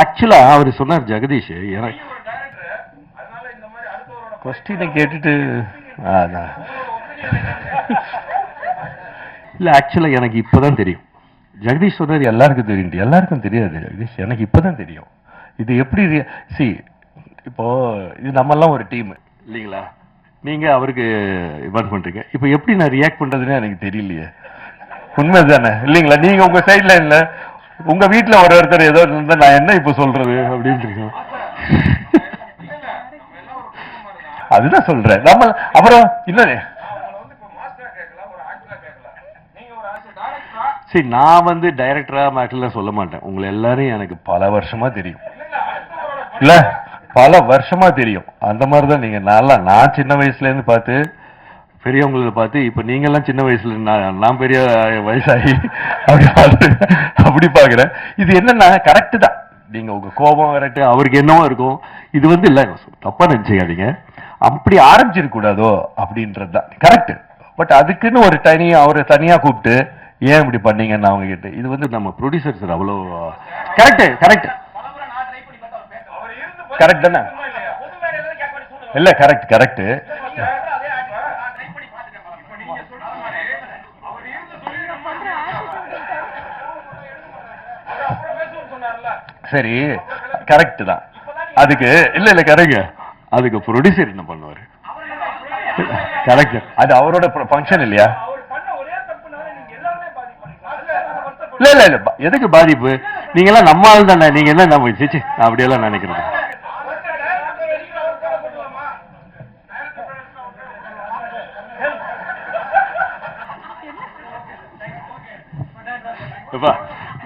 ஆக்சுவலா அவர் சொன்னார் ஜெகதீஷ், எனக்கு கொஸ்டினை கேட்டுட்டு இல்ல ஆக்சுவலா எனக்கு இப்பதான் தெரியும். ஜெகதீஷ் சொன்னார் எல்லாருக்கும் தெரியும். எல்லாருக்கும் தெரியாது ஜெகதீஷ், எனக்கு இப்பதான் தெரியும். இது எப்படி சி இப்போ இது நம்ம எல்லாம் ஒரு டீம் இல்லைங்களா? நீங்க அவருக்கு இன்வால்வ் பண்றீங்க. இப்போ எப்படி நான் ரியாக்ட் பண்றதுன்னு எனக்கு தெரியலையே. உண்மைதானே இல்லைங்களா? நீங்க உங்க சைட்ல இல்ல, உங்க வீட்டுல ஒருத்தர் ஏதோ இருந்தா நான் என்ன இப்ப சொல்றது அப்படின்னு அதுதான் சொல்றேன். நம்ம அப்புறம் இன்னொன்னு சரி, நான் வந்து டைரக்டரா மேட்டர்ல சொல்ல மாட்டேன். உங்களை எல்லாரும் எனக்கு பல வருஷமா தெரியும். இல்ல பல வருஷமா தெரியும். அந்த மாதிரிதான் நீங்க நான் சின்ன வயசுல இருந்து பார்த்து பெரியவங்களை பார்த்து இப்ப நீங்க எல்லாம் சின்ன வயசுல நான் பெரிய வயசாகி அப்படி பாக்குறேன். இது என்னன்னா கரெக்ட் தான். நீங்க உங்க கோபம் கரெக்ட், அவருக்கு என்னவோ இருக்கும். இது வந்து இல்ல தப்பா நினைச்சுக்காதீங்க, அப்படி ஆரம்பிச்சிருக்க கூடாதோ அப்படின்றதுதான் கரெக்ட். பட் அதுக்குன்னு ஒரு அவரை தனியா கூப்பிட்டு ஏன் இப்படி பண்ணீங்கன்னு அவங்க கிட்ட இது வந்து நம்ம ப்ரொடியூசர் சார் அவ்வளோ கரெக்ட் கரெக்ட் கரெக்ட் தானே? இல்ல கரெக்ட் கரெக்ட். சரி கரெக்ட் தான். அதுக்கு இல்ல இல்ல கரெக்ட், அதுக்கு ப்ரொடியூசர் என்ன பண்ணுவாரு? கரெக்ட், அது அவரோட ஃபங்க்ஷன் இல்லையா? இல்ல இல்ல இல்ல, எதுக்கு பாதிப்பு? நீங்க எல்லாம் நம்ம ஆள் தானே. நீங்க என்ன நம்ம அப்படியெல்லாம் நினைக்கிறது?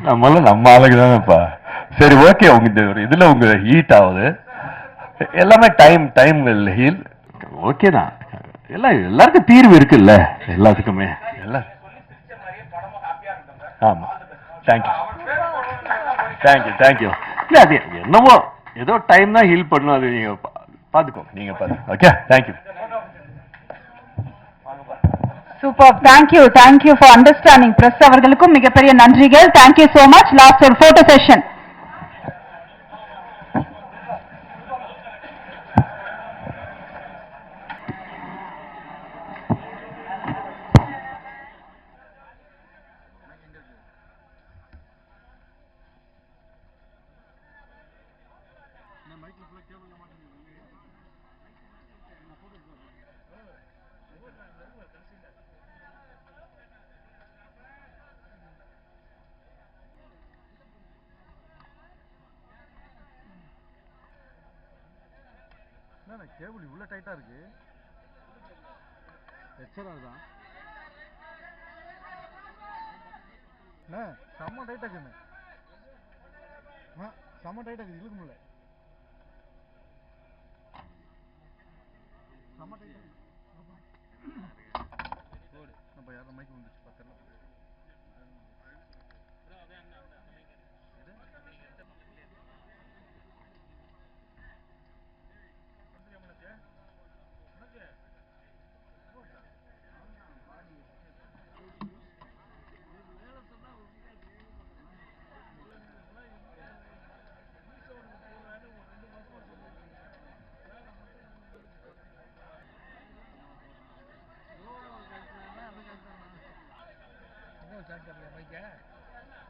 நம்மளும் நம்ம ஆளுக்கு தானேப்பா. சரி ஓகே, உங்க இதுல உங்க ஹீட் ஆகுது எல்லாமே டைம் ஹீல் ஓகே தான். எல்லாருக்கும் தீர்வு இருக்குல்ல எல்லாத்துக்குமே. எல்லாம் ஆமா. Thank you thank you thank you. இல்ல அது என்னவோ ஏதோ டைம் தான் ஹீல் பண்ணும். அது நீங்க பாத்துக்கோ, நீங்க பாருங்க. Okay thank you. Super. Thank you for understanding. Press அவர்களுக்கும் மிகப்பெரிய நன்றிகள். Thank you so much. Last ஒரு போட்டோ செஷன். கேபிள் இவ்வளோ டைட்டா இருக்கு. எச்சரா தான் செம்ம டைட்டா இருக்குன்னு. செம்ம டைட்டா இருக்கு, இழுக்க முடியல. செம்ம டைட்டா நம்ம யாரும் மைக் வந்துச்சு பார்த்தல.